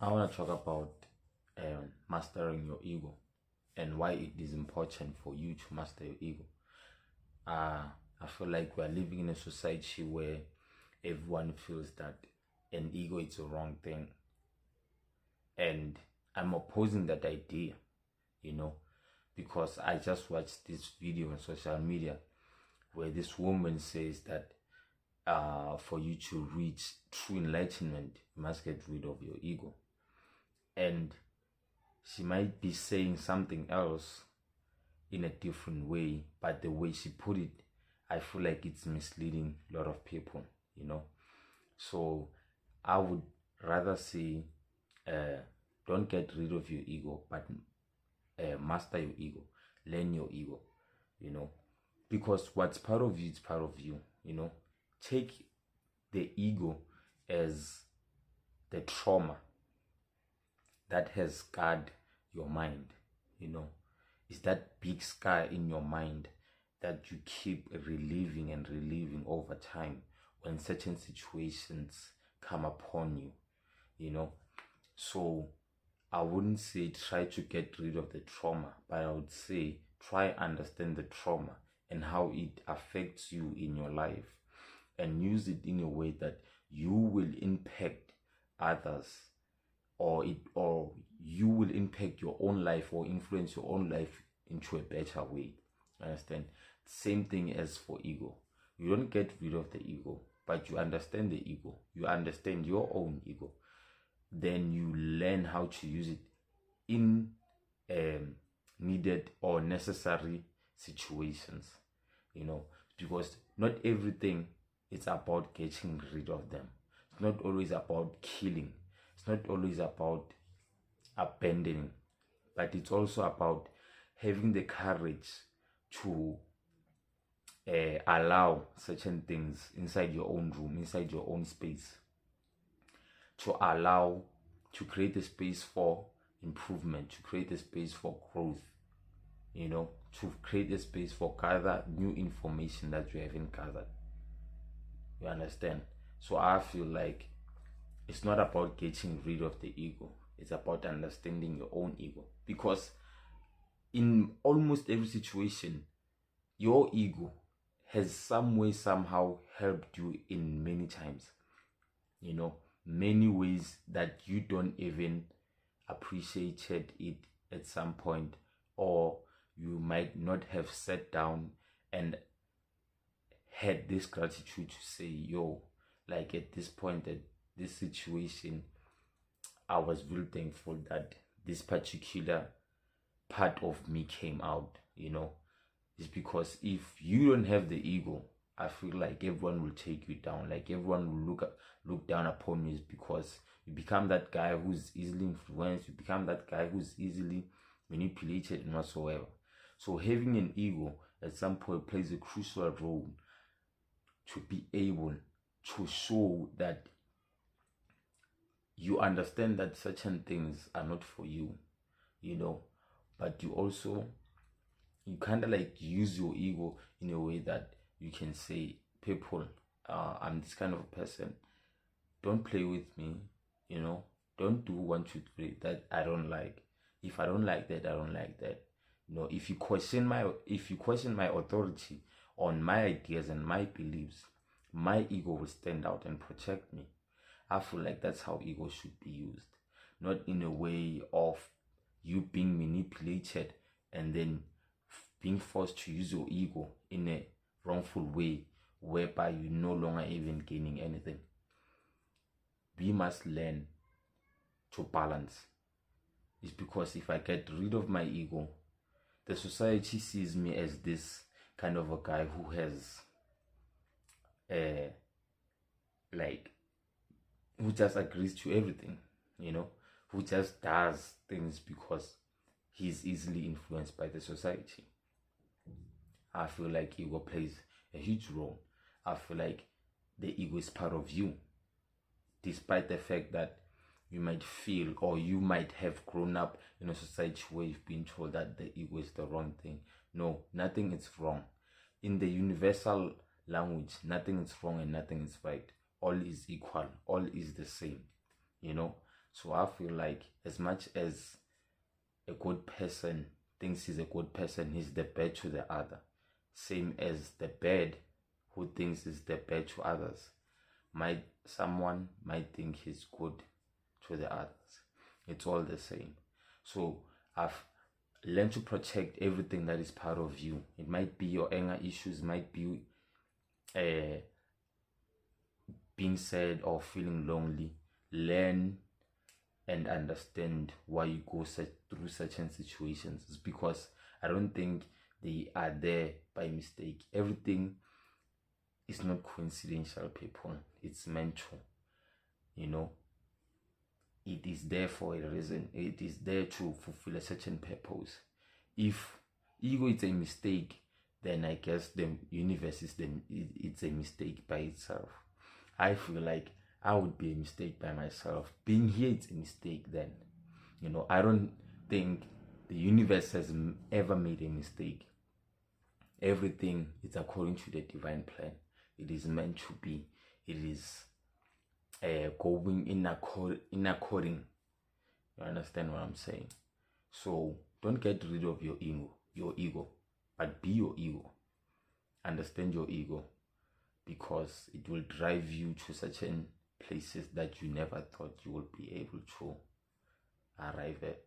I want to talk about mastering your ego and why it is important for you to master your ego. I feel like we are living in a society where everyone feels that an ego is a wrong thing, and I'm opposing that idea, you know, because I just watched this video on social media where this woman says that for you to reach true enlightenment, you must get rid of your ego. And she might be saying something else in a different way, but the way she put it, I feel like it's misleading a lot of people, you know. So I would rather say don't get rid of your ego, but master your ego, learn your ego, you know, because what's part of you is part of you, you know. Take the ego as the trauma that has scarred your mind, you know. It's that big scar in your mind that you keep reliving and reliving over time when certain situations come upon you, you know. So I wouldn't say try to get rid of the trauma, but I would say try understand the trauma and how it affects you in your life, and use it in a way that you will impact others, or you will impact your own life or influence your own life into a better way. Understand? Same thing as for ego. You don't get rid of the ego, but you understand the ego. You understand your own ego. Then you learn how to use it in needed or necessary situations, you know, because not everything is about getting rid of them. It's not always about killing. It's not always about abandoning, but it's also about having the courage to allow certain things inside your own room, inside your own space, to create a space for improvement, to create a space for growth, you know, to create a space for gather new information that you haven't gathered. You understand? So I feel like it's not about getting rid of the ego, it's about understanding your own ego, because in almost every situation your ego has some way somehow helped you in many times, you know, many ways that you don't even appreciated it at some point, or you might not have sat down and had this gratitude to say, yo, like at this point, at this situation, I was really thankful that this particular part of me came out, you know. It's because if you don't have the ego, I feel like everyone will take you down, like everyone will look down upon you, because you become that guy who's easily influenced, you become that guy who's easily manipulated and whatsoever. So having an ego at some point plays a crucial role to be able to show that you understand that certain things are not for you, you know, but you kind of like use your ego in a way that you can say, people, I'm this kind of a person, don't play with me, you know, don't do 1 2 3 that I don't like. If I don't like that, I don't like that, you know. If you question my authority on my ideas and my beliefs, my ego will stand out and protect me. I feel like that's how ego should be used, not in a way of you being manipulated and then being forced to use your ego in a wrongful way whereby you're no longer even gaining anything. We must learn to balance. It's because if I get rid of my ego, the society sees me as this kind of a guy who has like, who just agrees to everything, you know, who just does things because he's easily influenced by the society. I feel like ego plays a huge role. I feel like the ego is part of you, despite the fact that you might feel, or you might have grown up in a society where you've been told that the ego is the wrong thing. No, nothing is wrong. In the universal language, nothing is wrong and nothing is right. All is equal, all is the same, you know. So I feel like as much as a good person thinks he's a good person, he's the bad to the other. Same as the bad who thinks is the bad to others. Someone might think he's good to the others. It's all the same. So I've learned to protect everything that is part of you. It might be your anger issues, might be being sad or feeling lonely. Learn and understand why you go through certain situations. It's because I don't think they are there by mistake. Everything is not coincidental, people. It's meant to, it is there for a reason. It is there to fulfill a certain purpose. If ego is a mistake, then I guess the universe it's a mistake by itself. I feel like I would be a mistake by myself. Being here is a mistake then. I don't think the universe has ever made a mistake. Everything is according to the divine plan. It is meant to be. It is going in according. You understand what I'm saying? So don't get rid of your ego, but be your ego. Understand your ego, because it will drive you to certain places that you never thought you would be able to arrive at.